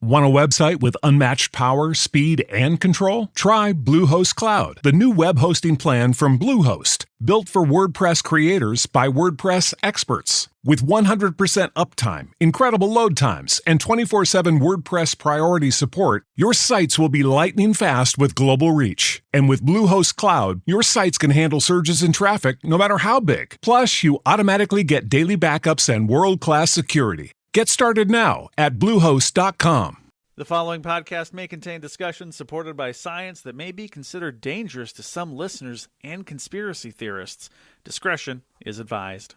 Want a website with unmatched power, speed, and control? Try Bluehost Cloud, the new web hosting plan from Bluehost, built for WordPress creators by WordPress experts. With 100% uptime, incredible load times, and 24/7 WordPress priority support, your sites will be lightning fast with global reach. And with Bluehost Cloud, your sites can handle surges in traffic no matter how big. Plus, you automatically get daily backups and world-class security. Get started now at Bluehost.com. The following podcast may contain discussions supported by science that may be considered dangerous to some listeners and conspiracy theorists. Discretion is advised.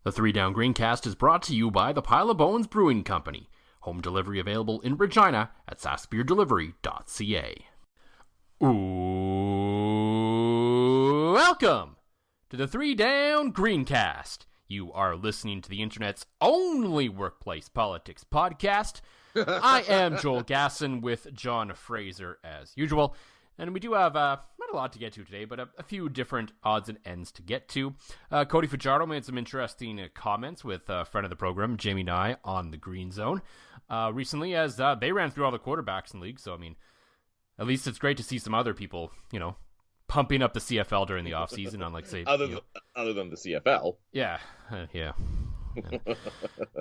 The 3 Down Greencast is brought to you by the Pile of Bones Brewing Company. Home delivery available in Regina at sassbeerdelivery.ca. Ooh, welcome to the 3 Down Greencast. You are listening to the internet's only workplace politics podcast. I am Joel Gasson with John Fraser as usual. And we do have not a lot to get to today, but a few different odds and ends to get to. Cody Fajardo made some interesting comments with a friend of the program, Jamie Nye, on the Green Zone recently, as they ran through all the quarterbacks in the league. So, I mean, at least it's great to see some other people, pumping up the CFL during the offseason, unlike, say... Other than the CFL. Yeah.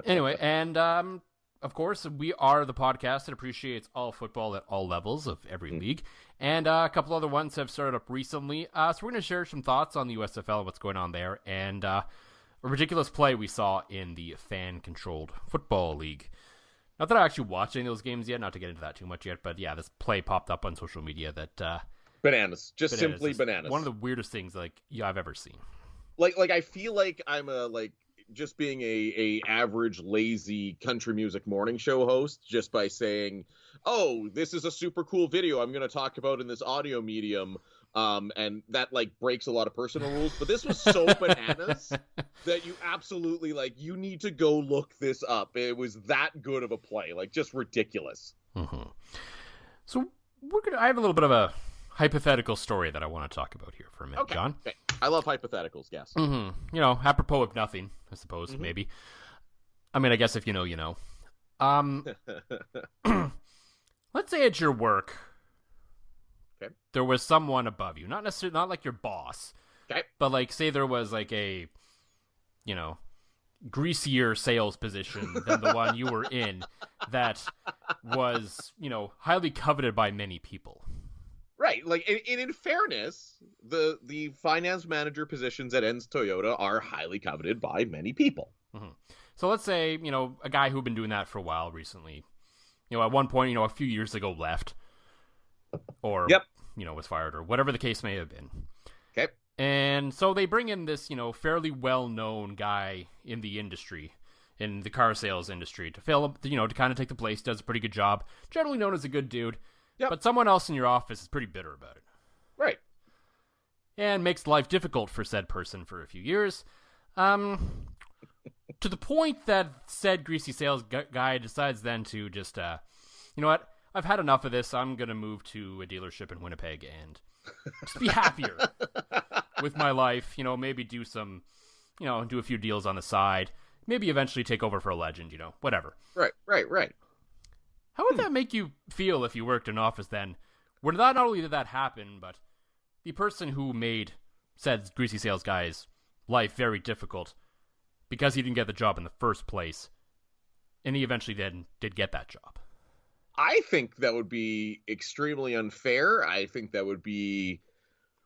Anyway, and... of course, we are the podcast that appreciates all football at all levels of every league. And a couple other ones have started up recently. So we're going to share some thoughts on the USFL and what's going on there. And a ridiculous play we saw in the fan-controlled football league. Not that I actually watched any of those games yet, not to get into that too much yet. But yeah, this play popped up on social media that... bananas. Just simply bananas. One of the weirdest things I've ever seen. Like I feel like I'm just being a average lazy country music morning show host just by saying, oh, this is a super cool video I'm going to talk about in this audio medium, and that breaks a lot of personal rules, but this was so bananas that you absolutely you need to go look this up. It was that good of a play, just ridiculous. Mm-hmm. So I have a little bit of a hypothetical story that I want to talk about here for a minute, okay. John. Okay. I love hypotheticals, yes. Mm-hmm. Apropos of nothing, I suppose, maybe. I mean, I guess if you know, you know. Let's say at your work, okay, there was someone above you, not necessarily, not like your boss, okay, but say there was a, greasier sales position than the one you were in that was, highly coveted by many people. Right, in fairness, the finance manager positions at Ens Toyota are highly coveted by many people. Mm-hmm. So let's say, a guy who'd been doing that for a while recently, at one point, a few years ago left, or, was fired, or whatever the case may have been. Okay. And so they bring in this, fairly well-known guy in the industry, in the car sales industry, to fill, to kind of take the place, does a pretty good job, generally known as a good dude. Yep. But someone else in your office is pretty bitter about it. Right. And makes life difficult for said person for a few years. To the point that said greasy sales guy decides then to just, you know what, I've had enough of this. I'm going to move to a dealership in Winnipeg and just be happier with my life. Maybe do some, do a few deals on the side. Maybe eventually take over for a legend, whatever. Right. How would that make you feel if you worked in an office then, where not only did that happen, but the person who made said greasy sales guy's life very difficult because he didn't get the job in the first place, and he eventually did get that job? I think that would be extremely unfair. I think that would be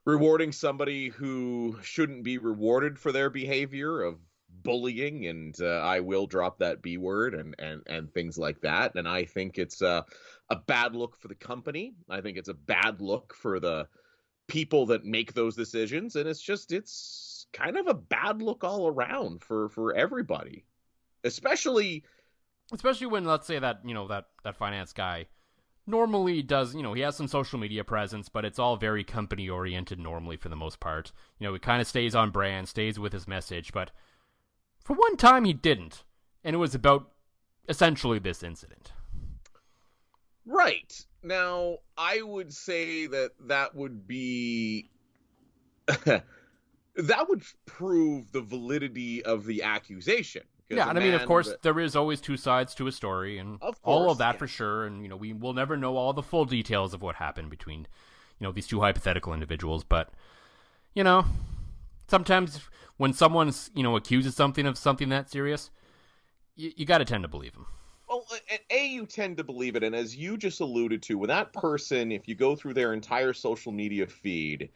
rewarding somebody who shouldn't be rewarded for their behavior of bullying, and I will drop that B word and things like that. And I think it's a bad look for the company. I think it's a bad look for the people that make those decisions. And it's kind of a bad look all around for everybody, especially when, let's say that, that finance guy normally does, he has some social media presence, but it's all very company oriented normally for the most part. He kind of stays on brand, stays with his message, but for one time, he didn't, and it was about essentially this incident. Right. Now, I would say that would be... that would prove the validity of the accusation. Yeah, and I mean, of course, there is always two sides to a story, and all of that for sure. And we will never know all the full details of what happened between, these two hypothetical individuals. But, sometimes when someone's accuses something of something that serious, you got to tend to believe them. Well, you tend to believe it, and as you just alluded to, when that person, if you go through their entire social media feed,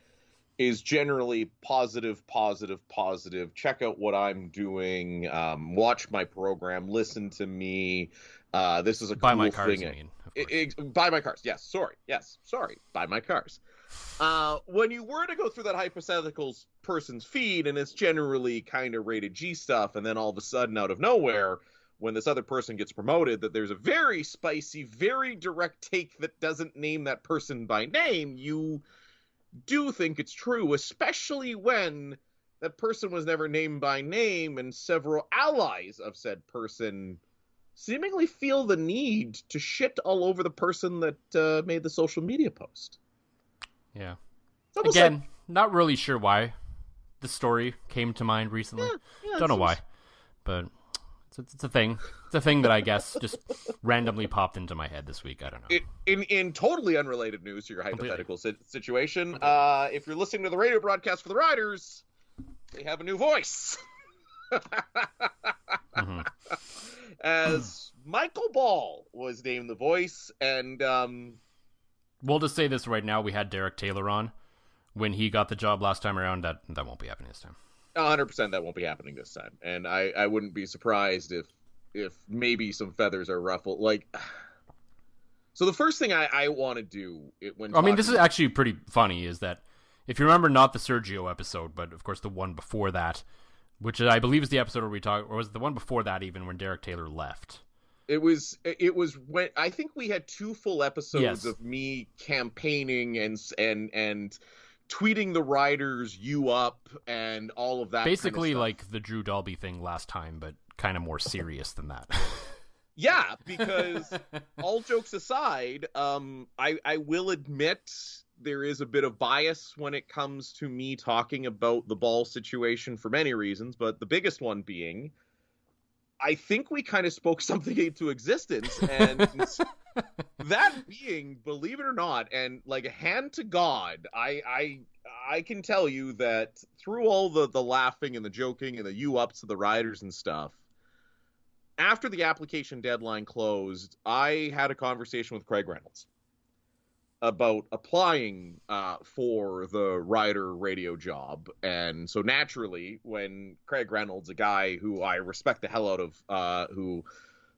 is generally positive, check out what I'm doing, watch my program, listen to me, this is a cool thing. Buy my cars, you mean. Buy my cars, sorry, buy my cars. When you were to go through that hypothetical person's feed, and it's generally kind of rated G stuff, and then all of a sudden, out of nowhere, when this other person gets promoted, that there's a very spicy, very direct take that doesn't name that person by name, you do think it's true, especially when that person was never named by name and several allies of said person seemingly feel the need to shit all over the person that made the social media post. Yeah. Again, not really sure why the story came to mind recently. Don't know why, but it's a thing. It's a thing that I guess just randomly popped into my head this week. I don't know. In totally unrelated news to your hypothetical situation, if you're listening to the radio broadcast for the Riders, they have a new voice. Mm-hmm. As Michael Ball was named the voice, and we'll just say this right now: we had Derek Taylor on when he got the job last time around. That won't be happening this time. 100% that won't be happening this time, and I wouldn't be surprised if maybe some feathers are ruffled. So the first thing I want to do this is actually pretty funny, is that if you remember, not the Sergio episode, but of course the one before that, which I believe is the episode where we talk, or was it the one before that even, when Derek Taylor left? It was when I think we had 2 full episodes of me campaigning and tweeting the Riders you up and all of that. Basically kind of like the Drew Dalby thing last time, but kind of more serious than that. Yeah, because all jokes aside, I will admit there is a bit of bias when it comes to me talking about the Ball situation for many reasons, but the biggest one being, I think we kind of spoke something into existence, and that being, believe it or not, and like hand to God, I can tell you that through all the laughing and the joking and the you-ups to the Riders and stuff, after the application deadline closed, I had a conversation with Craig Reynolds about applying for the Rider radio job. And so naturally, when Craig Reynolds, a guy who I respect the hell out of, who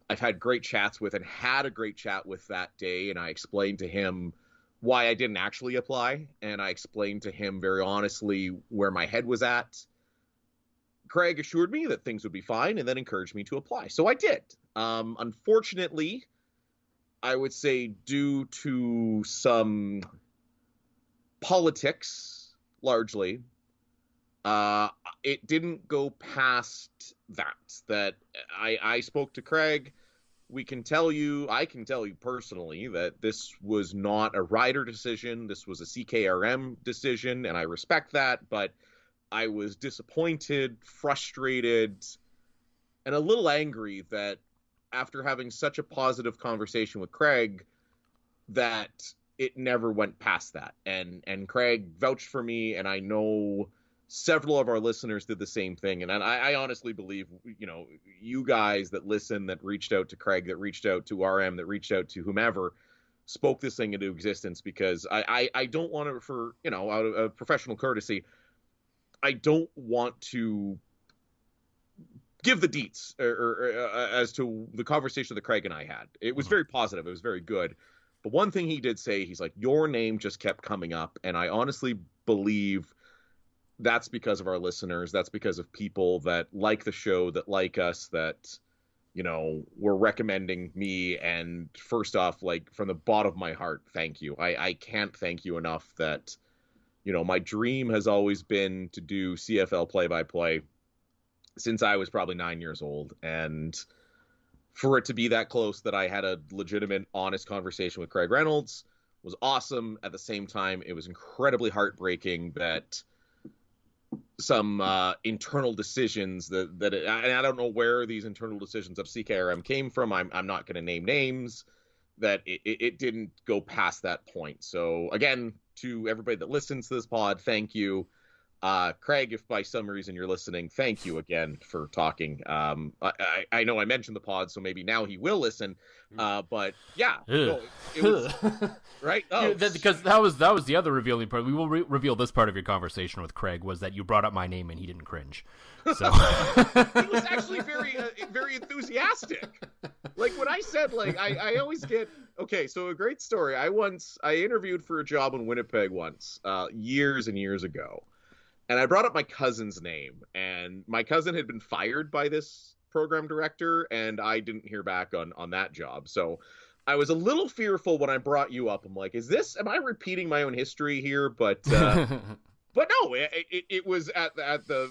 I've had great chats with and had a great chat with that day, and I explained to him why I didn't actually apply, and I explained to him very honestly where my head was at, Craig assured me that things would be fine and then encouraged me to apply. So I did. Unfortunately, I would say due to some politics, largely, it didn't go past that I spoke to Craig. I can tell you personally that this was not a Rider decision. This was a CKRM decision, and I respect that, but I was disappointed, frustrated, and a little angry that after having such a positive conversation with Craig, that it never went past that. And Craig vouched for me, and I know several of our listeners did the same thing. And I honestly believe, you guys that listen, that reached out to Craig, that reached out to RM, that reached out to whomever, spoke this thing into existence, because I don't want to, for, out of professional courtesy, I don't want to give the deets or as to the conversation that Craig and I had. It was very positive. It was very good. But one thing he did say, he's like, your name just kept coming up. And I honestly believe that's because of our listeners. That's because of people that like the show, that like us, that, were recommending me. And first off, like, from the bottom of my heart, thank you. I can't thank you enough that, my dream has always been to do CFL play-by-play since I was probably 9 years old. And for it to be that close that I had a legitimate, honest conversation with Craig Reynolds was awesome. At the same time, it was incredibly heartbreaking that internal decisions and I don't know where these internal decisions of CKRM came from. I'm not going to name names. That it didn't go past that point. So again, to everybody that listens to this pod, thank you. Craig, if by some reason you're listening, thank you again for talking. I know I mentioned the pod, so maybe now he will listen. But yeah, no, it was right. Oh, because that was the other revealing part. We will reveal this part of your conversation with Craig was that you brought up my name and he didn't cringe. So he was actually very enthusiastic. Like when I said, like I always get okay. So a great story. I interviewed for a job in Winnipeg once, years and years ago. And I brought up my cousin's name, and my cousin had been fired by this program director, and I didn't hear back on that job. So I was a little fearful when I brought you up. I'm like, am I repeating my own history here? But no, it was at the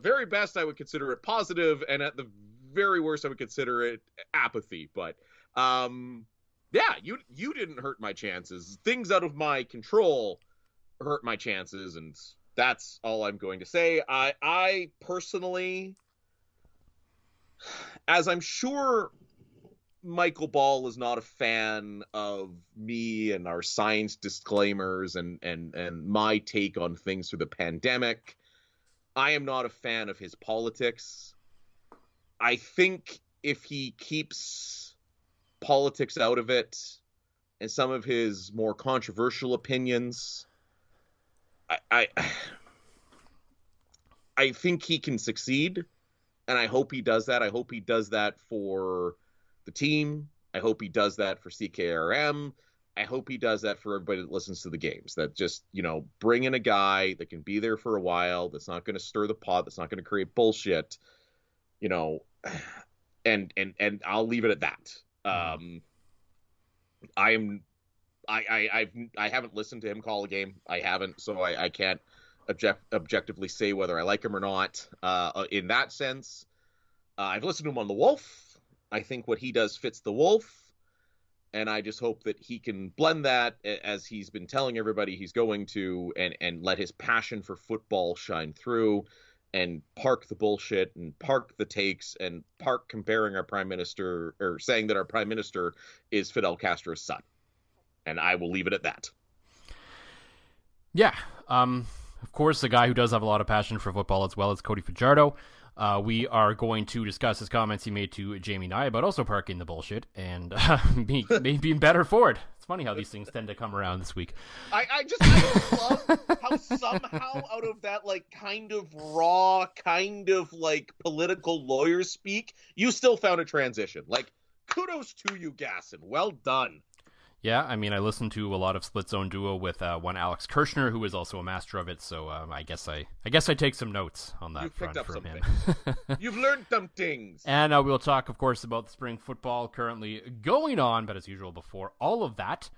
very best I would consider it positive, and at the very worst I would consider it apathy. But yeah, you didn't hurt my chances. Things out of my control hurt my chances, and that's all I'm going to say. I personally, as I'm sure Michael Ball is not a fan of me and our science disclaimers and my take on things through the pandemic, I am not a fan of his politics. I think if he keeps politics out of it and some of his more controversial opinions, I think he can succeed, and I hope he does that. I hope he does that for the team. I hope he does that for CKRM. I hope he does that for everybody that listens to the games. That just, bring in a guy that can be there for a while, that's not going to stir the pot, that's not going to create bullshit, and I'll leave it at that. I haven't listened to him call a game. I haven't, so I can't objectively say whether I like him or not. In that sense, I've listened to him on the Wolf. I think what he does fits the Wolf, and I just hope that he can blend that, as he's been telling everybody he's going to, and let his passion for football shine through, and park the bullshit and park the takes and park comparing our prime minister, or saying that our prime minister is Fidel Castro's son. And I will leave it at that. Yeah. Of course, the guy who does have a lot of passion for football as well is Cody Fajardo. We are going to discuss his comments he made to Jamie and I about also parking the bullshit and being better for it. It's funny how these things tend to come around this week. I love how somehow out of that kind of raw, kind of political lawyer speak, you still found a transition. Kudos to you, Gasson. Well done. Yeah, I mean, I listened to a lot of Split Zone Duo with one Alex Kirshner, who is also a master of it. So I guess I take some notes on that. You've front picked up from him. You've learned some things. And we'll talk, of course, about the spring football currently going on. But as usual, before all of that,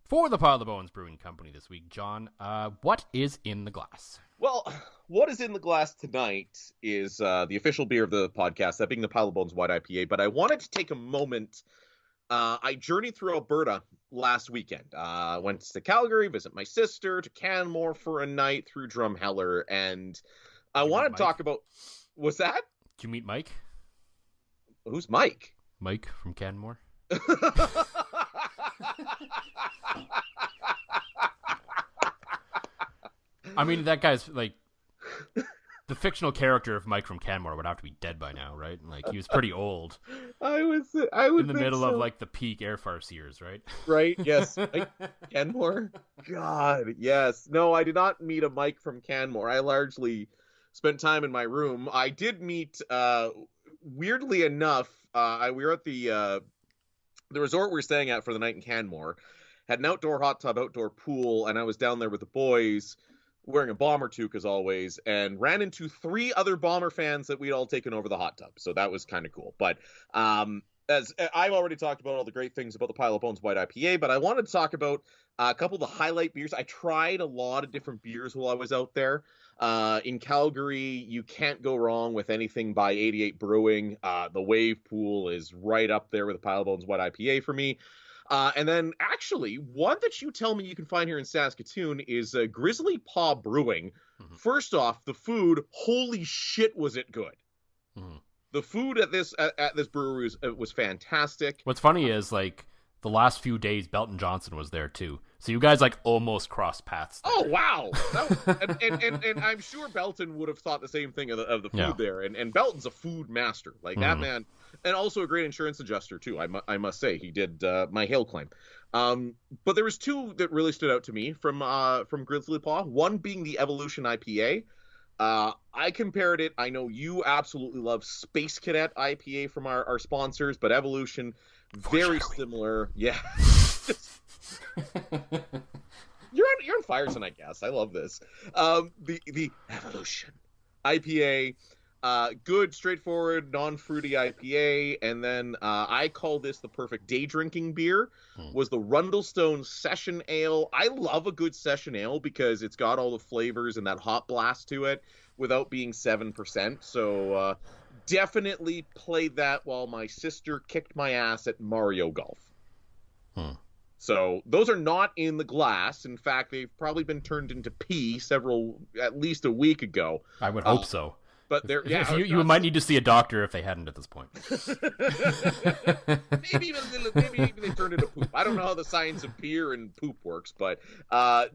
for the Pile of Bones Brewing Company this week, John, what is in the glass? Well, what is in the glass tonight is the official beer of the podcast, that being the Pile of Bones White IPA. But I wanted to take a moment. I journeyed through Alberta last weekend. Went to Calgary, visit my sister, to Canmore for a night through Drumheller, and I want to talk about... What's that? Did you meet Mike? Who's Mike? Mike from Canmore. I mean, that guy's the fictional character of Mike from Canmore would have to be dead by now, right? He was pretty old. I would in the middle of the peak Air Farce years, right? Right. Yes. Mike Canmore. God. Yes. No, I did not meet a Mike from Canmore. I largely spent time in my room. I did meet. Weirdly enough, we were at the resort we were staying at for the night in Canmore. Had an outdoor hot tub, outdoor pool, and I was down there with the boys, wearing a Bomber toque as always, and ran into 3 other Bomber fans that we'd all taken over the hot tub. So that was kind of cool. But as I've already talked about all the great things about the Pile of Bones White IPA, but I wanted to talk about a couple of the highlight beers. I tried a lot of different beers while I was out there. In Calgary, you can't go wrong with anything by 88 Brewing. The Wave Pool is right up there with the Pile of Bones White IPA for me. And then actually, one that you tell me you can find here in Saskatoon is Grizzly Paw Brewing. Mm-hmm. First off, the food, holy shit, was it good. Mm-hmm. The food at this brewery was fantastic. What's funny is, like, the last few days, Belton Johnson was there, too. So you guys, like, almost crossed paths there. Oh, wow. And I'm sure Belton would have thought the same thing of the food there. And Belton's a food master. Like, that man... And also a great insurance adjuster, too, I must say. He did my hail claim. But there was two that really stood out to me from Grizzly Paw. One being the Evolution IPA. I compared it. I know you absolutely love Space Cadet IPA from our sponsors, but Evolution, very similar. Yeah. You're on fire tonight, Gas. I love this. The Evolution IPA. Good, straightforward, non-fruity IPA, and then I call this the perfect day drinking beer, was the Rundlestone Session Ale. I love a good session ale because it's got all the flavors and that hot blast to it without being 7%, so definitely played that while my sister kicked my ass at Mario Golf. So those are not in the glass. In fact, they've probably been turned into pee at least a week ago. I would hope so. But you might need to see a doctor if they hadn't at this point. maybe they turned into poop. I don't know how the science of beer and poop works, but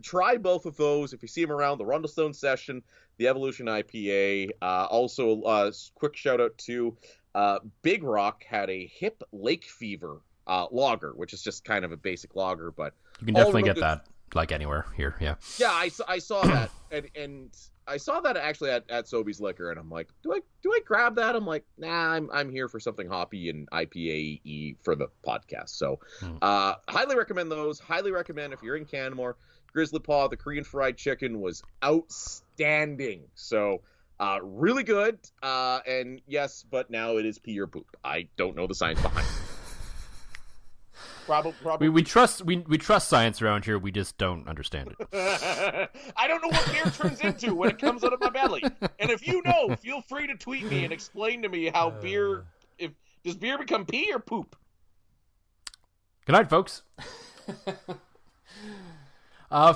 try both of those if you see them around. The Rundlestone Session, the Evolution IPA. Also, quick shout out to Big Rock had a Hip Lake Fever lager, which is just kind of a basic lager, but you can definitely get that like anywhere here. Yeah. Yeah, I saw that and. I saw that actually at Sobeys Liquor, and I'm like, do I grab that? I'm like, nah, I'm here for something hoppy and IPA-y for the podcast. So, highly recommend those. Highly recommend if you're in Canmore. Grizzly Paw, the Korean fried chicken was outstanding. So, really good. And yes, but now it is pee or poop. I don't know the science behind it. Probably. We trust science around here. We just don't understand it. I don't know what beer turns into when it comes out of my belly. And if you know, feel free to tweet me and explain to me how does beer become pee or poop? Good night, folks.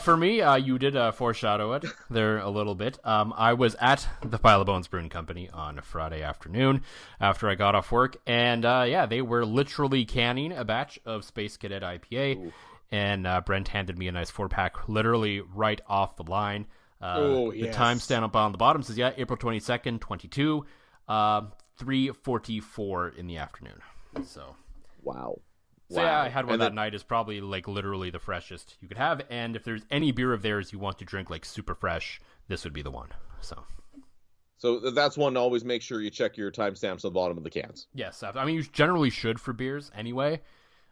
For me, you did foreshadow it there a little bit. I was at the Pile of Bones Brewing Company on a Friday afternoon after I got off work, and they were literally canning a batch of Space Cadet IPA. Ooh. And Brent handed me a nice 4-pack, literally right off the line. The timestamp up on the bottom says, April 22nd, 22, 3:44 in the afternoon. So, wow. So yeah, I had one that night. Is probably like literally the freshest you could have. And if there's any beer of theirs you want to drink like super fresh, this would be the one. So that's one to always make sure you check your timestamps on the bottom of the cans. Yes, I mean you generally should for beers anyway.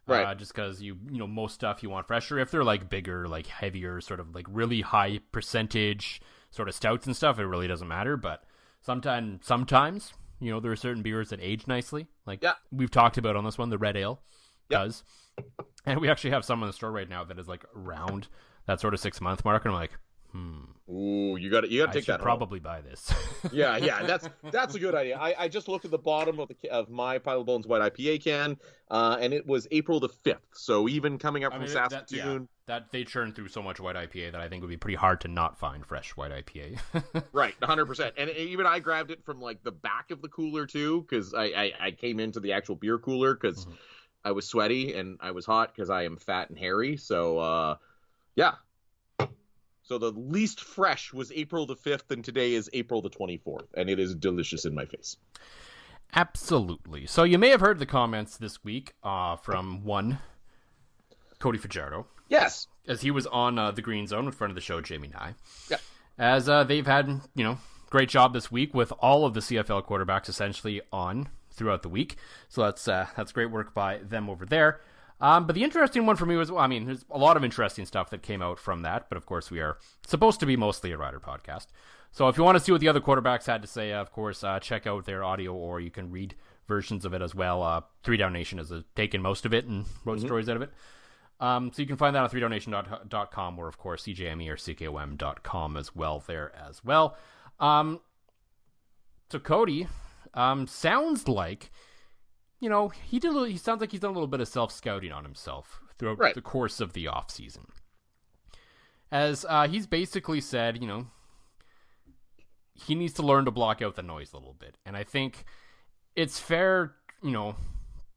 Right. Just because you know most stuff you want fresher. If they're like bigger, like heavier, sort of like really high percentage sort of stouts and stuff, it really doesn't matter. But sometimes you know there are certain beers that age nicely. Like we've talked about on this one, the red ale. Does, and we actually have some in the store right now that is like around that sort of 6-month mark, and I'm like, Ooh, you got to take that. I should probably buy this. yeah, that's a good idea. I just looked at the bottom of my Pile of Bones White IPA can, and it was April the 5th. So even coming up from Saskatoon, that they churn through so much white IPA that I think it would be pretty hard to not find fresh white IPA. Right, 100%. And even I grabbed it from like the back of the cooler too, because I came into the actual beer cooler because. I was sweaty and I was hot because I am fat and hairy. So, So the least fresh was April the 5th, and today is April the 24th, and it is delicious in my face. Absolutely. So you may have heard the comments this week from one, Cody Fajardo. Yes. As he was on the Green Zone in front of the show, Jamie Nye. Yeah. As they've had, great job this week with all of the CFL quarterbacks essentially on throughout the week. So that's great work by them over there. But the interesting one for me was, there's a lot of interesting stuff that came out from that, but of course we are supposed to be mostly a Rider podcast. So if you want to see what the other quarterbacks had to say, of course, check out their audio, or you can read versions of it as well. 3 Down Nation has taken most of it and wrote stories out of it. So you can find that on 3downnation.com, or of course CJME or CKOM.com as well there as well. So Cody, sounds like he sounds like he's done a little bit of self-scouting on himself throughout the course of the offseason. As he's basically said, he needs to learn to block out the noise a little bit. And I think it's fair, to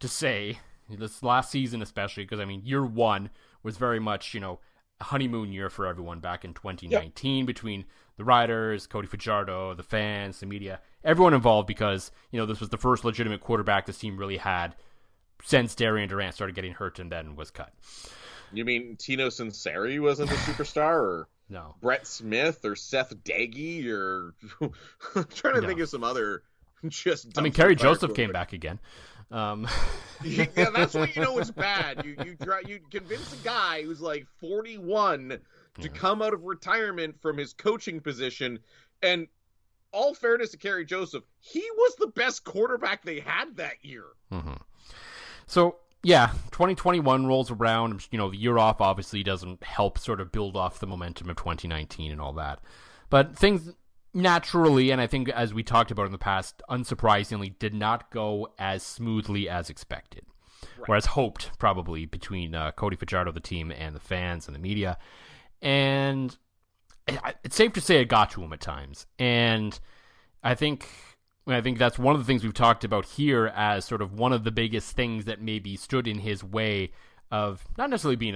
say, this last season especially, because, year one was very much, a honeymoon year for everyone back in 2019 between the riders, Cody Fajardo, the fans, the media, everyone involved, because, this was the first legitimate quarterback this team really had since Darian Durant started getting hurt and then was cut. You mean Tino Sinceri wasn't a superstar, or no, Brett Smith or Seth Daggy, or I'm trying to think of some other just. Kerry Joseph came back again. Yeah, that's when you know it's bad. You convince a guy who's like 41 to come out of retirement from his coaching position, and all fairness to Kerry Joseph, he was the best quarterback they had that year. Mm-hmm. So, yeah, 2021 rolls around. The year off obviously doesn't help sort of build off the momentum of 2019 and all that. But things naturally, and I think as we talked about in the past, unsurprisingly, did not go as smoothly as expected. Right. Or as hoped, probably, between Cody Fajardo, the team, and the fans and the media. And it's safe to say it got to him at times. And I think that's one of the things we've talked about here as sort of one of the biggest things that maybe stood in his way of not necessarily being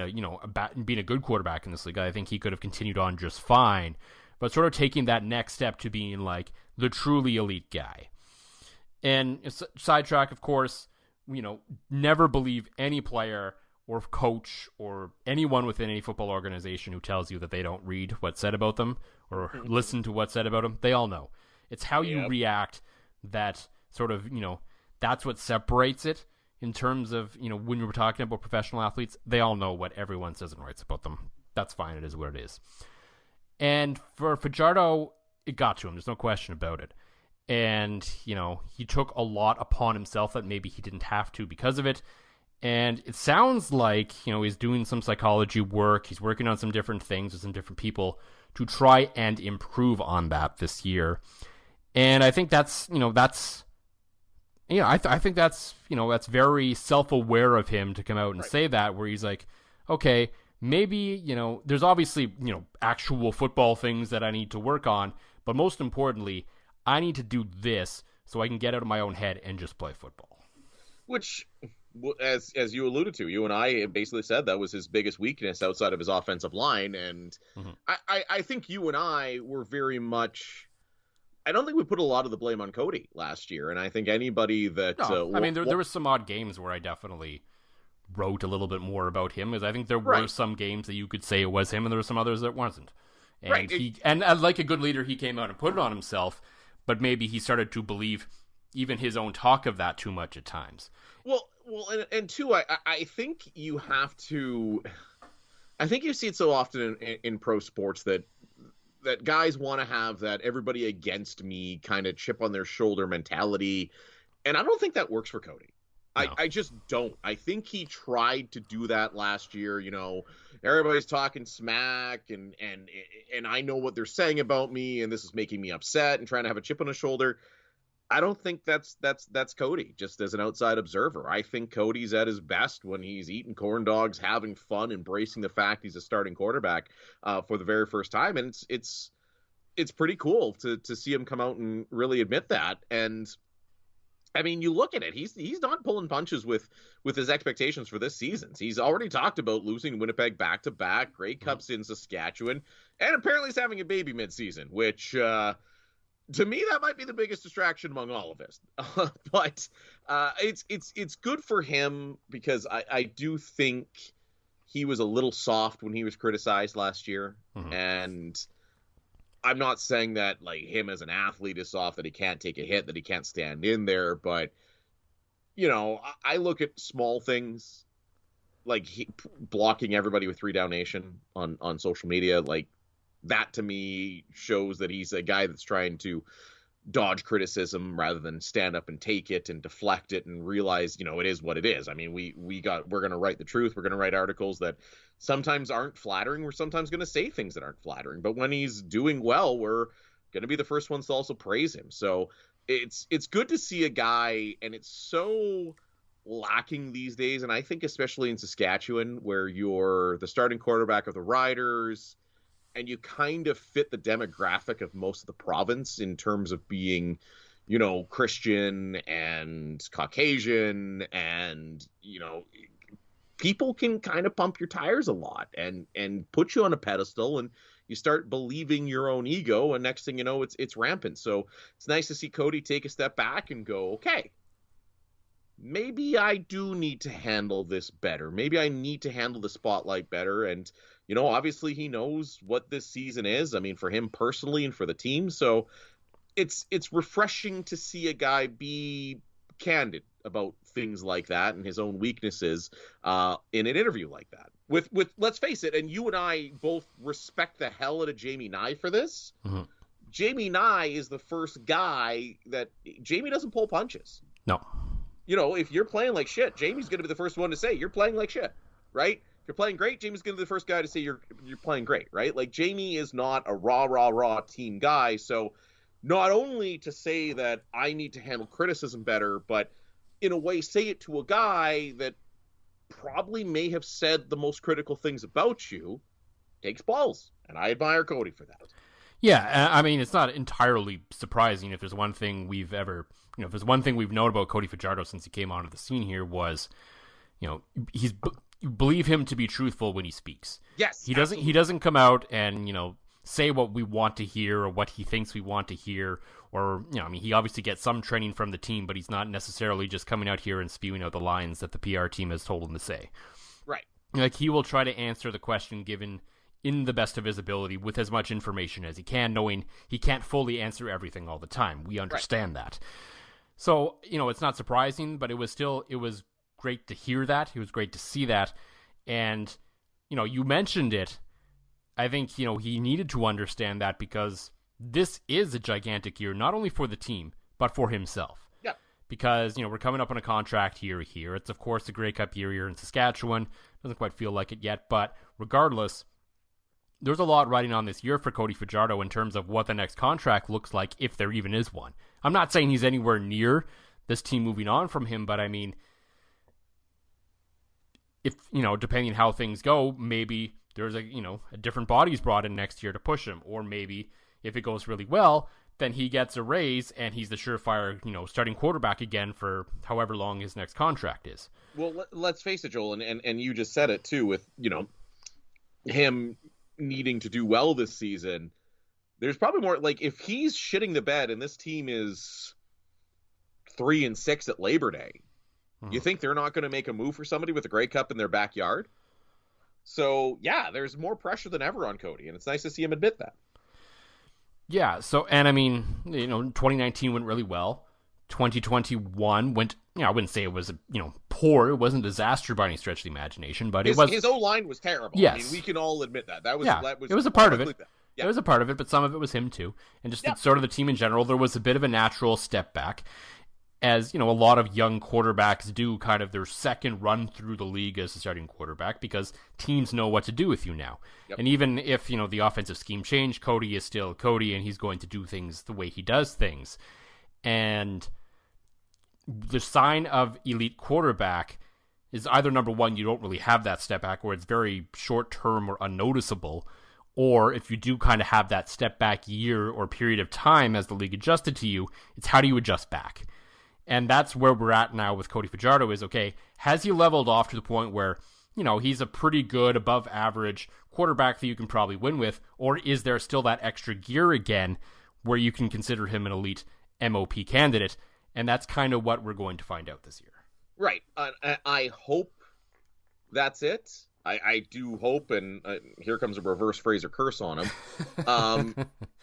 being a good quarterback in this league. I think he could have continued on just fine, but sort of taking that next step to being like the truly elite guy. And sidetrack, of course, never believe any player or coach or anyone within any football organization who tells you that they don't read what's said about them or listen to what's said about them. They all know. It's how you react that sort of, that's what separates it in terms of, when we're talking about professional athletes. They all know what everyone says and writes about them. That's fine. It is what it is. And for Fajardo, it got to him. There's no question about it. And, he took a lot upon himself that maybe he didn't have to because of it. And it sounds like, he's doing some psychology work. He's working on some different things with some different people to try and improve on that this year. And I think that's very self-aware of him to come out and say that, where he's like, okay, maybe, there's obviously, actual football things that I need to work on, but most importantly, I need to do this so I can get out of my own head and just play football. Which, as you alluded to, you and I basically said that was his biggest weakness outside of his offensive line, and I think you and I were very much... I don't think we put a lot of the blame on Cody last year, and I think anybody that... there were some odd games where I definitely wrote a little bit more about him, because I think there were some games that you could say it was him, and there were some others that wasn't. And and like a good leader, he came out and put it on himself, but maybe he started to believe even his own talk of that too much at times. Well, and two, I think you have to... I think you see it so often in pro sports that guys want to have that everybody against me kind of chip on their shoulder mentality. And I don't think that works for Cody. No. I just don't. I think he tried to do that last year. Everybody's talking smack and I know what they're saying about me, and this is making me upset, and trying to have a chip on his shoulder. I don't think that's Cody, just as an outside observer. I think Cody's at his best when he's eating corn dogs, having fun, embracing the fact he's a starting quarterback for the very first time. And it's pretty cool to see him come out and really admit that. And you look at it, he's not pulling punches with his expectations for this season. He's already talked about losing Winnipeg back-to-back, Grey Cups in Saskatchewan, and apparently he's having a baby mid-season, which... to me, that might be the biggest distraction among all of us. But it's good for him, because I do think he was a little soft when he was criticized last year. Mm-hmm. And I'm not saying that him as an athlete is soft, that he can't take a hit, that he can't stand in there. But, I look at small things like blocking everybody with 3 Down Nation on social media. That to me shows that he's a guy that's trying to dodge criticism rather than stand up and take it and deflect it and realize, it is what it is. We're going to write the truth. We're going to write articles that sometimes aren't flattering. We're sometimes going to say things that aren't flattering, but when he's doing well, we're going to be the first ones to also praise him. So it's good to see a guy, and it's so lacking these days, and I think especially in Saskatchewan, where you're the starting quarterback of the Riders, and you kind of fit the demographic of most of the province in terms of being, Christian and Caucasian, and, people can kind of pump your tires a lot and put you on a pedestal, and you start believing your own ego, and next thing you know, it's rampant. So it's nice to see Cody take a step back and go, okay, maybe I do need to handle this better. Maybe I need to handle the spotlight better. And, obviously he knows what this season is. I mean, for him personally and for the team. So it's refreshing to see a guy be candid about things like that and his own weaknesses in an interview like that. With let's face it, and you and I both respect the hell out of Jamie Nye for this. Mm-hmm. Jamie Nye is the first guy that Jamie doesn't pull punches. No. If you're playing like shit, Jamie's going to be the first one to say you're playing like shit, right? If you're playing great, Jamie's going to be the first guy to say you're playing great, right? Like, Jamie is not a raw team guy. So not only to say that I need to handle criticism better, but in a way say it to a guy that probably may have said the most critical things about you, takes balls. And I admire Cody for that. Yeah, I mean, it's not entirely surprising. If there's one thing if there's one thing we've known about Cody Fajardo since he came onto the scene here was, you believe him to be truthful when he speaks. Yes. He doesn't come out and, say what we want to hear or what he thinks we want to hear, or, he obviously gets some training from the team, but he's not necessarily just coming out here and spewing out the lines that the PR team has told him to say. Right. Like, he will try to answer the question given in the best of his ability with as much information as he can, knowing he can't fully answer everything all the time. We understand that. So, it's not surprising, but it was great to hear that. It was great to see that. And, you mentioned it. I think, he needed to understand that because this is a gigantic year, not only for the team, but for himself. Yeah. Because, we're coming up on a contract year here. It's, of course, a Grey Cup year here in Saskatchewan. Doesn't quite feel like it yet, but regardless, there's a lot riding on this year for Cody Fajardo in terms of what the next contract looks like, if there even is one. I'm not saying he's anywhere near this team moving on from him, but I mean, if, depending how things go, maybe there's a different body's brought in next year to push him, or maybe if it goes really well, then he gets a raise and he's the surefire, starting quarterback again for however long his next contract is. Well, let's face it, Joel, and you just said it too, with, him needing to do well this season. There's probably more, like, if he's shitting the bed and this team is 3-6 at Labor Day, you think they're not going to make a move for somebody with a Grey Cup in their backyard? So, yeah, there's more pressure than ever on Cody, and it's nice to see him admit that. Yeah, so, and I mean, 2019 went really well. 2021 went, I wouldn't say it was, poor. It wasn't a disaster by any stretch of the imagination, but it was... His O-line was terrible. Yes. I mean, we can all admit that. That was it was a part of it. Yeah. It was a part of it, but some of it was him too. And just sort of the team in general, there was a bit of a natural step back. As, a lot of young quarterbacks do kind of their second run through the league as a starting quarterback because teams know what to do with you now. Yep. And even if, the offensive scheme changed, Cody is still Cody and he's going to do things the way he does things. And the sign of elite quarterback is either, number one, you don't really have that step back or it's very short term or unnoticeable. Or if you do kind of have that step back year or period of time as the league adjusted to you, it's how do you adjust back? And that's where we're at now with Cody Fajardo is, okay, has he leveled off to the point where, he's a pretty good above average quarterback that you can probably win with, or is there still that extra gear again where you can consider him an elite MOP candidate? And that's kind of what we're going to find out this year. Right. I hope that's it. I do hope, and here comes a reverse Fraser curse on him.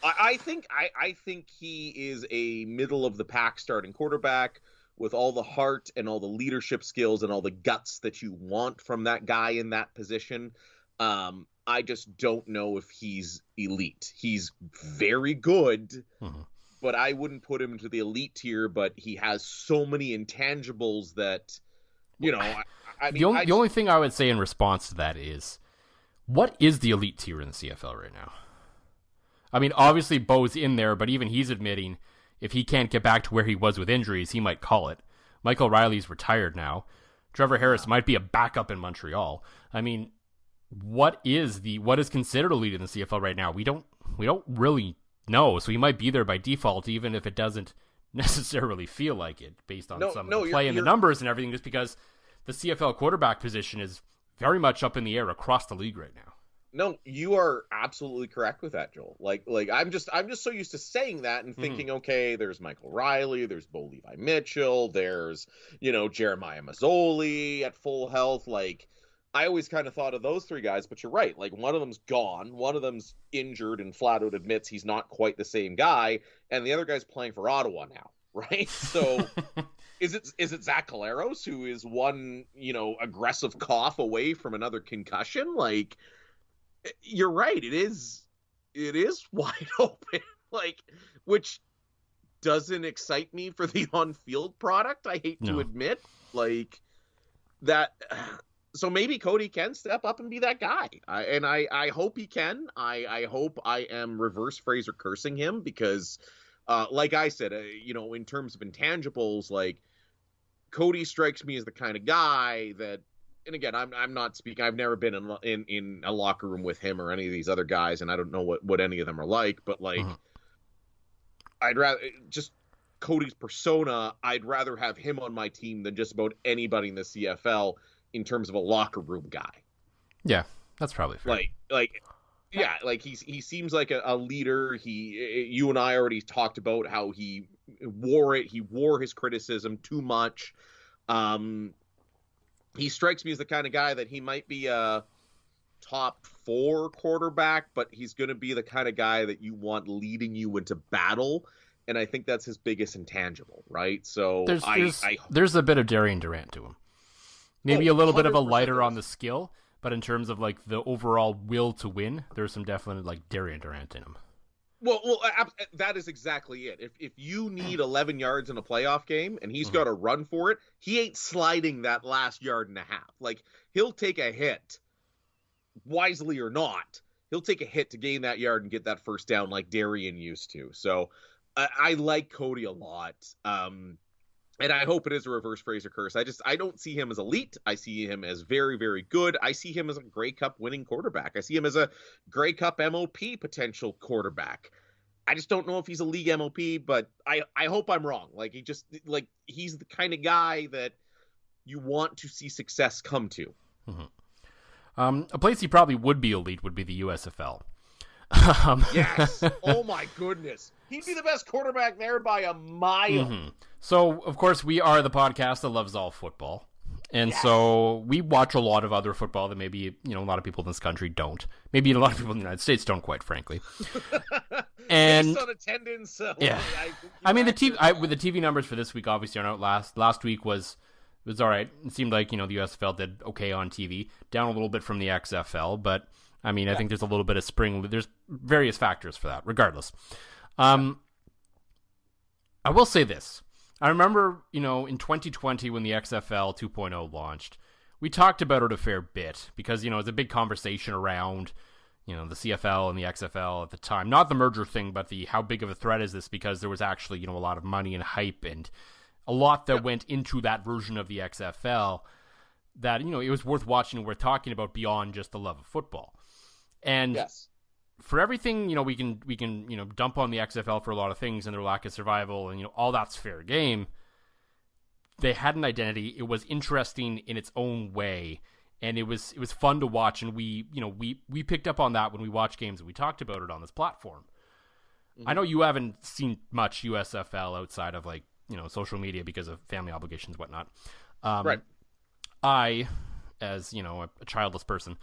I think he is a middle of the pack starting quarterback with all the heart and all the leadership skills and all the guts that you want from that guy in that position. I just don't know if he's elite. He's very good, but I wouldn't put him into the elite tier. But he has so many intangibles that, I mean, the only thing I would say in response to that is, what is the elite tier in the CFL right now? I mean, obviously Bo's in there, but even he's admitting if he can't get back to where he was with injuries, he might call it. Michael Riley's retired now. Trevor Harris might be a backup in Montreal. I mean, what is considered a lead in the CFL right now? We don't really know. So he might be there by default, even if it doesn't necessarily feel like it, based on some of the play and the numbers and everything. Just because the CFL quarterback position is very much up in the air across the league right now. No, you are absolutely correct with that, Joel. Like I'm just so used to saying that and thinking, okay, there's Michael Riley, there's Bo Levi Mitchell, there's, Jeremiah Mazzoli at full health. Like, I always kind of thought of those three guys, but you're right. Like, one of them's gone, one of them's injured and flat out admits he's not quite the same guy, and the other guy's playing for Ottawa now, right? So is it Zach Caleros, who is one, aggressive cough away from another concussion? Like, you're right. It is wide open, like, which doesn't excite me for the on-field product. I hate to admit, like, that. So maybe Cody can step up and be that guy. I hope he can. I hope I am reverse Fraser cursing him because, like I said, in terms of intangibles, like, Cody strikes me as the kind of guy that, and again, I'm not speaking. I've never been in a locker room with him or any of these other guys, and I don't know what any of them are like. But like, I'd rather just Cody's persona. I'd rather have him on my team than just about anybody in the CFL in terms of a locker room guy. Yeah, that's probably fair. Yeah, like he seems like a leader. You and I already talked about how he wore it. He wore his criticism too much. He strikes me as the kind of guy that he might be a top 4 quarterback, but he's going to be the kind of guy that you want leading you into battle. And I think that's his biggest intangible, right? So there's a bit of Darian Durant to him. Maybe a little bit of a lighter on the skill, but in terms of like the overall will to win, there's some definite like Darian Durant in him. Well, that is exactly it. If you need 11 yards in a playoff game and he's got to run for it, he ain't sliding that last yard and a half. Like, he'll take a hit, wisely or not. He'll take a hit to gain that yard and get that first down like Darian used to. So I like Cody a lot. And I hope it is a reverse Fraser curse. I don't see him as elite. I see him as very, very good. I see him as a Grey Cup winning quarterback. I see him as a Grey Cup MOP potential quarterback. I just don't know if he's a league MOP, but I hope I'm wrong. Like, he's the kind of guy that you want to see success come to. A place he probably would be elite would be the USFL. Yes. Oh my goodness. He'd be the best quarterback there by a mile. So, of course, we are the podcast that loves all football. And so we watch a lot of other football that maybe, a lot of people in this country don't. Maybe a lot of people in the United States don't, quite frankly. And based on attendance. The TV numbers for this week obviously aren't out. Last week was all right. It seemed like, the USFL did okay on TV. Down a little bit from the XFL, but I think there's a little bit of spring. There's various factors for that, regardless. I will say this. I remember, in 2020 when the XFL 2.0 launched, we talked about it a fair bit because, it was a big conversation around, the CFL and the XFL at the time. Not the merger thing, but the how big of a threat is this, because there was actually, a lot of money and hype and a lot that went into that version of the XFL that, it was worth watching and worth talking about beyond just the love of football. And for everything, we can dump on the XFL for a lot of things and their lack of survival and, all that's fair game. They had an identity. It was interesting in its own way. And it was fun to watch. And we picked up on that when we watched games and we talked about it on this platform. I know you haven't seen much USFL outside of social media because of family obligations, whatnot. Right. I, as a childless person,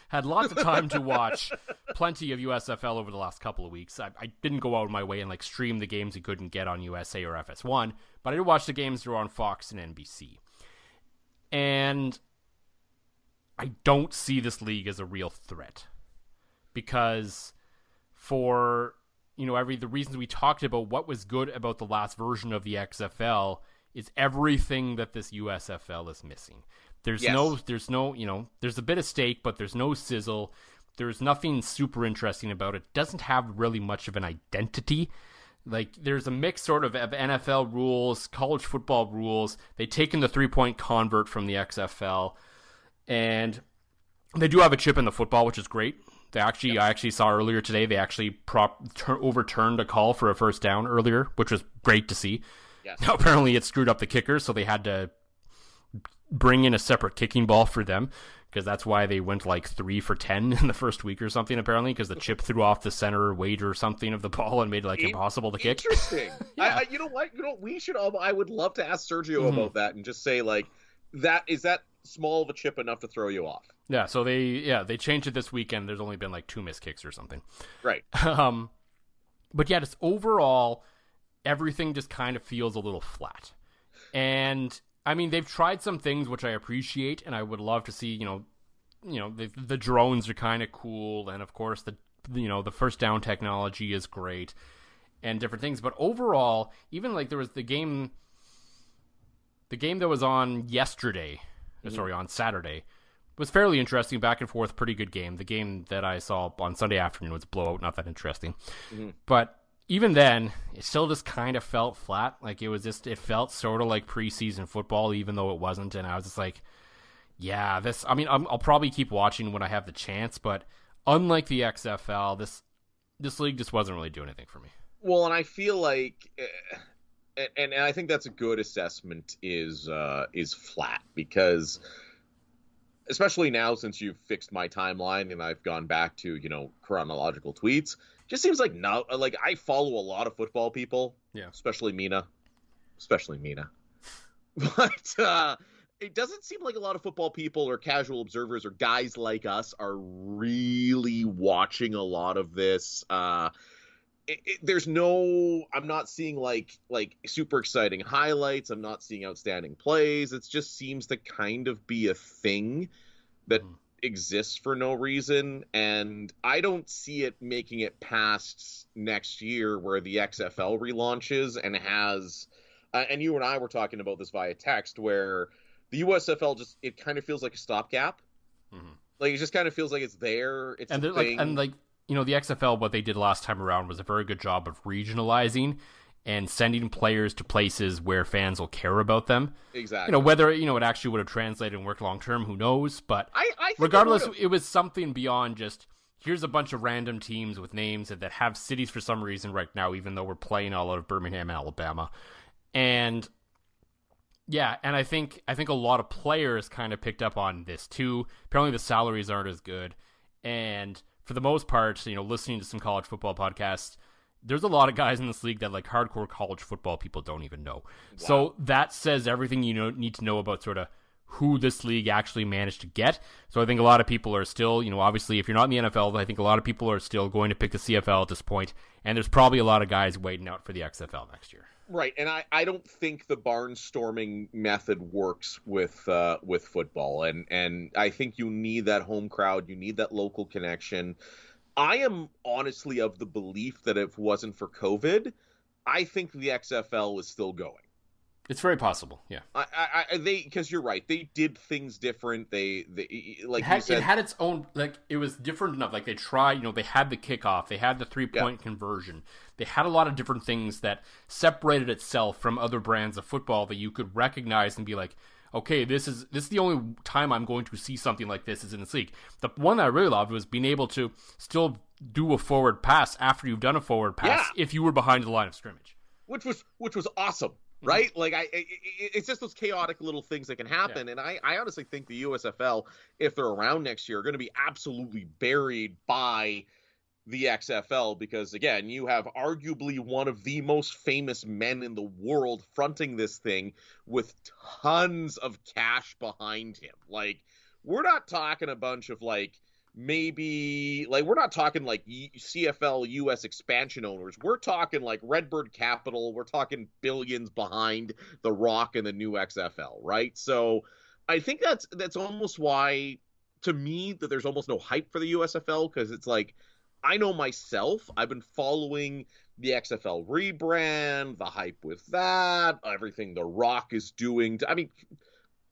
had lots of time to watch plenty of USFL over the last couple of weeks. I didn't go out of my way and stream the games you couldn't get on USA or FS1, but I did watch the games that were on Fox and NBC. And I don't see this league as a real threat because for the reasons we talked about, what was good about the last version of the XFL is everything that this USFL is missing. There's there's a bit of steak, but there's no sizzle. There's nothing super interesting about it. It doesn't have really much of an identity. Like, there's a mix sort of NFL rules, college football rules. They've taken the 3-point convert from the XFL, and they do have a chip in the football, which is great. I actually saw earlier today, they actually overturned a call for a first down earlier, which was great to see. Yes. Now, apparently it screwed up the kickers, so they had to bring in a separate kicking ball for them, because that's why they went like 3 for 10 in the first week or something, apparently, because the chip threw off the center weight or something of the ball and made it like impossible to kick. Interesting. Yeah. You know what? We should all, I would love to ask Sergio about that and just say, like, is that small of a chip enough to throw you off? Yeah, so they changed it this weekend. There's only been like 2 missed kicks or something. Right. But yeah, just overall, everything just kind of feels a little flat. And I mean, they've tried some things which I appreciate, and I would love to see. The drones are kind of cool, and of course the first down technology is great, and different things. But overall, even like there was the game that was on yesterday, on Saturday, was fairly interesting, back and forth, pretty good game. The game that I saw on Sunday afternoon was a blowout, not that interesting. But even then, it still just kind of felt flat. Like, it felt sort of like preseason football, even though it wasn't. And I was just like, yeah, I'll probably keep watching when I have the chance, but unlike the XFL, this league just wasn't really doing anything for me. Well, and I feel like, and I think that's a good assessment, is flat, because especially now, since you've fixed my timeline and I've gone back to, chronological tweets, just seems like now, like, I follow a lot of football people, especially Mina, but it doesn't seem like a lot of football people or casual observers or guys like us are really watching a lot of this. I'm not seeing like super exciting highlights. I'm not seeing outstanding plays. It just seems to kind of be a thing that exists for no reason. And I don't see it making it past next year, where the XFL relaunches and has, and you and I were talking about this via text, where the USFL it kind of feels like a stopgap. Like, it just kind of feels like it's there. It's and a thing. The XFL, what they did last time around was a very good job of regionalizing and sending players to places where fans will care about them. Exactly. Whether, it actually would have translated and worked long term, who knows? But I think regardless, it was something beyond just, here's a bunch of random teams with names that have cities for some reason right now, even though we're playing all out of Birmingham, Alabama. And yeah, and I think a lot of players kind of picked up on this too. Apparently the salaries aren't as good. And for the most part, listening to some college football podcasts, there's a lot of guys in this league that, like, hardcore college football people don't even know. Wow. So that says everything you need to know about sort of who this league actually managed to get. So I think a lot of people are still, obviously, if you're not in the NFL, I think a lot of people are still going to pick the CFL at this point, and there's probably a lot of guys waiting out for the XFL next year. Right, and I don't think the barnstorming method works with football, and I think you need that home crowd, you need that local connection. I am honestly of the belief that if it wasn't for COVID, I think the XFL is still going. It's very possible, yeah. Because you're right, they did things different. They like you said, it had its own, like, it was different enough. Like, they tried, they had the kickoff, they had the 3-point conversion, they had a lot of different things that separated itself from other brands of football that you could recognize and be like, okay, this is the only time I'm going to see something like this is in this league. The one that I really loved was being able to still do a forward pass after you've done a forward pass if you were behind the line of scrimmage, which was awesome. Right? Like, it's just those chaotic little things that can happen. Yeah. And I honestly think the USFL, if they're around next year, are going to be absolutely buried by the XFL, because, again, you have arguably one of the most famous men in the world fronting this thing with tons of cash behind him. Like, we're not talking a bunch of, like, maybe, like, we're not talking like CFL US expansion owners. We're talking like Redbird Capital. We're talking billions behind The Rock and the new XFL, right? So I think that's almost why, to me, that there's almost no hype for the USFL, because it's like, I know myself, I've been following the XFL rebrand, the hype with that, everything The Rock is doing.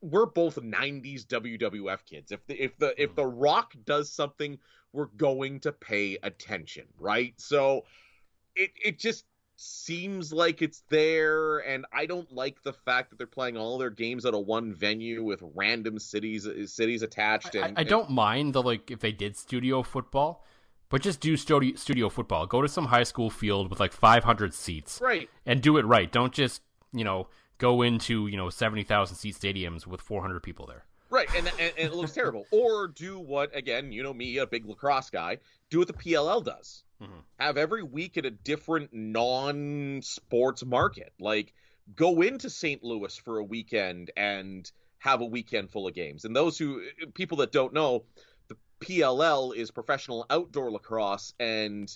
We're both 90s WWF kids. If the Rock does something, we're going to pay attention, right? So it just, seems like it's there, and I don't like the fact that they're playing all their games out of one venue with random cities attached. I don't mind if they did studio football, but just do studio football. Go to some high school field with 500 seats, right, and do it right. Don't just go into 70,000 seat stadiums with 400 people there. Right, and it looks terrible. Or do what, again, me, a big lacrosse guy, do what the PLL does. Mm-hmm. Have every week at a different non-sports market. Go into St. Louis for a weekend and have a weekend full of games. And people that don't know, the PLL is professional outdoor lacrosse, and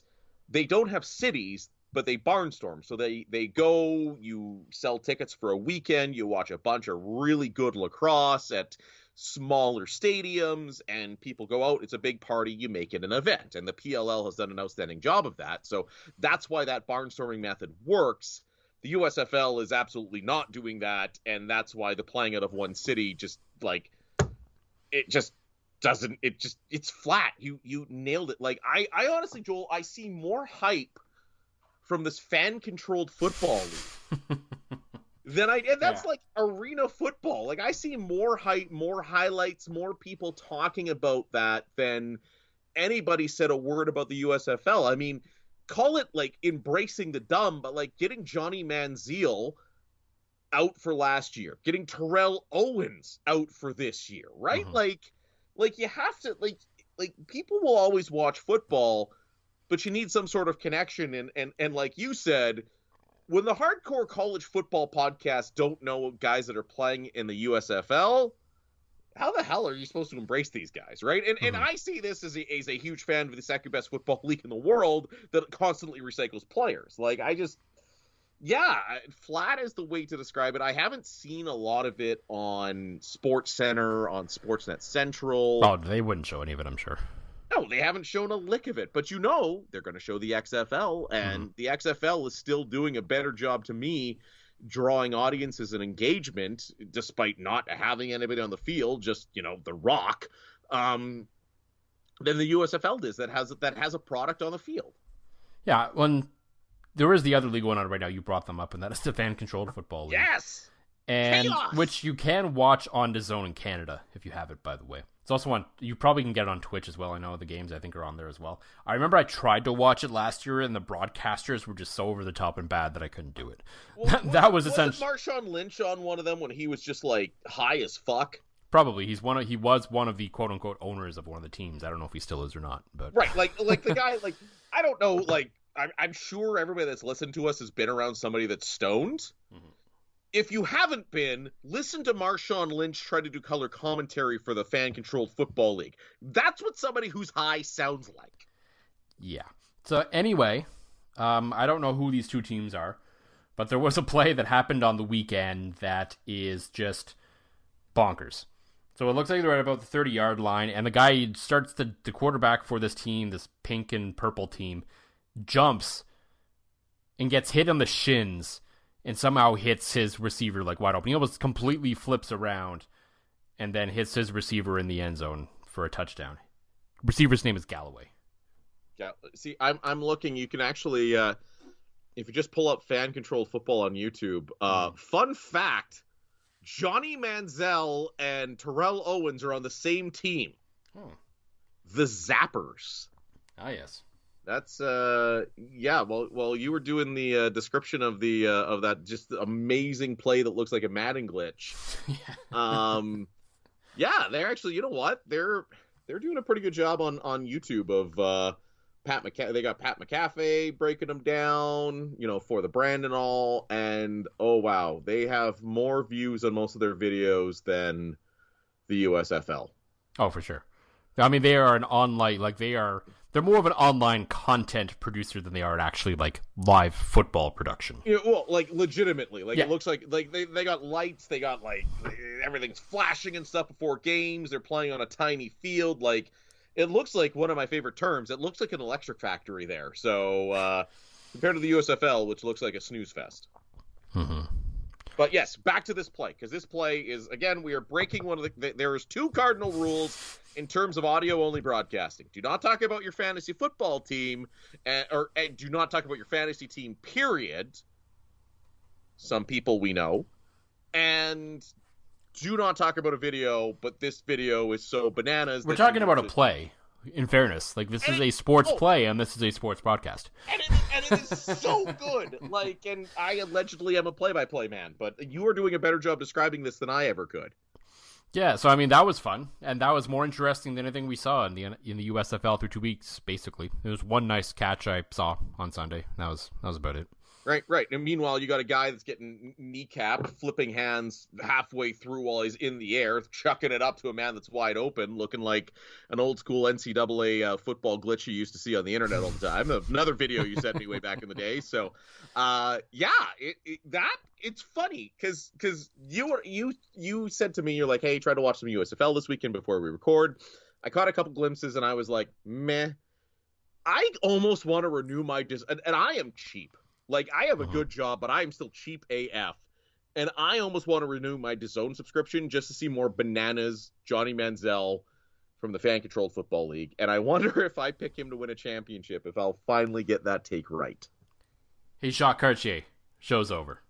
they don't have cities, but they barnstorm. So they go, you sell tickets for a weekend, you watch a bunch of really good lacrosse at smaller stadiums, and people go out. It's a big party. You make it an event, and the PLL has done an outstanding job of that. So that's why that barnstorming method works. The USFL is absolutely not doing that, and that's why the playing out of one city just it's flat. You nailed it. I honestly, Joel, I see more hype from this fan-controlled football league that's arena football. I see more hype, more highlights, more people talking about that than anybody said a word about the USFL. I mean, call it embracing the dumb, but getting Johnny Manziel out for last year, getting Terrell Owens out for this year, right? Mm-hmm. You have to people will always watch football, but you need some sort of connection, and like you said, when the hardcore college football podcasts don't know guys that are playing in the USFL, how the hell are you supposed to embrace these guys, right? And I see this as a huge fan of the second best football league in the world that constantly recycles players. Flat is the way to describe it. I haven't seen a lot of it on SportsCenter, on Sportsnet Central. Oh, they wouldn't show any of it, I'm sure. No, they haven't shown a lick of it, but they're going to show the XFL, and the XFL is still doing a better job to me drawing audiences and engagement, despite not having anybody on the field, just, The Rock, than the USFL does that has a product on the field. Yeah, there is the other league going on right now, you brought them up, and that is the fan-controlled football league. Yes! And Chaos! Which you can watch on DAZN in Canada, if you have it, by the way. It's also you probably can get it on Twitch as well. I know the games, I think, are on there as well. I remember I tried to watch it last year, and the broadcasters were just so over the top and bad that I couldn't do it. That was essentially... Marshawn Lynch on one of them when he was just, high as fuck? Probably. He was one of the quote-unquote owners of one of the teams. I don't know if he still is or not. But right, the guy, I don't know, I'm sure everybody that's listened to us has been around somebody that's stoned. Mm-hmm. If you haven't been, listen to Marshawn Lynch try to do color commentary for the fan-controlled football league. That's what somebody who's high sounds like. Yeah. So anyway, I don't know who these two teams are, but there was a play that happened on the weekend that is just bonkers. So it looks like they're at about the 30-yard line, and the guy starts the quarterback for this team, this pink and purple team, jumps and gets hit on the shins and somehow hits his receiver wide open. He almost completely flips around and then hits his receiver in the end zone for a touchdown. Receiver's name is Galloway. Yeah, see, I'm looking. You can actually, if you just pull up fan-controlled football on YouTube, fun fact, Johnny Manziel and Terrell Owens are on the same team. The Zappers. Ah, yes. That's well you were doing the description of the of that just amazing play that looks like a Madden glitch. They're actually, you know what, they're doing a pretty good job on YouTube of Pat McCaffrey. They got Pat McCaffrey breaking them down, for the brand and all, and oh wow, they have more views on most of their videos than the USFL. Oh, for sure. I mean, they are an online, they're more of an online content producer than they are actually live football production. Legitimately, It looks like they got lights, they got everything's flashing and stuff before games. They're playing on a tiny field. It looks like one of my favorite terms. It looks like an electric factory there. So compared to the USFL, which looks like a snooze fest. Mm-hmm. But yes, back to this play, because this play is, again, we are breaking one of there's two cardinal rules in terms of audio-only broadcasting. Do not talk about your fantasy football team, or do not talk about your fantasy team, period. Some people we know. And do not talk about a video, but this video is so bananas. We're talking about a play, in fairness. Like, this is a sports play, and this is a sports broadcast. And it is so good. Like, and I allegedly am a play-by-play man, but you are doing a better job describing this than I ever could. Yeah, so I mean that was fun, and that was more interesting than anything we saw in the USFL through 2 weeks. Basically, there was one nice catch I saw on Sunday. That was about it. Right. And meanwhile, you got a guy that's getting kneecapped, flipping hands halfway through while he's in the air, chucking it up to a man that's wide open, looking like an old school NCAA football glitch you used to see on the internet all the time. Another video you sent me way back in the day. So, it's funny because you said to me, you're like, hey, try to watch some USFL this weekend before we record. I caught a couple glimpses and I was like, meh. I almost want to renew my and I am cheap. Like, I have a good job, but I am still cheap AF. And I almost want to renew my DAZN subscription just to see more bananas Johnny Manziel from the Fan-Controlled Football League. And I wonder if I pick him to win a championship, if I'll finally get that take right. Hey, Jacques Cartier. Show's over.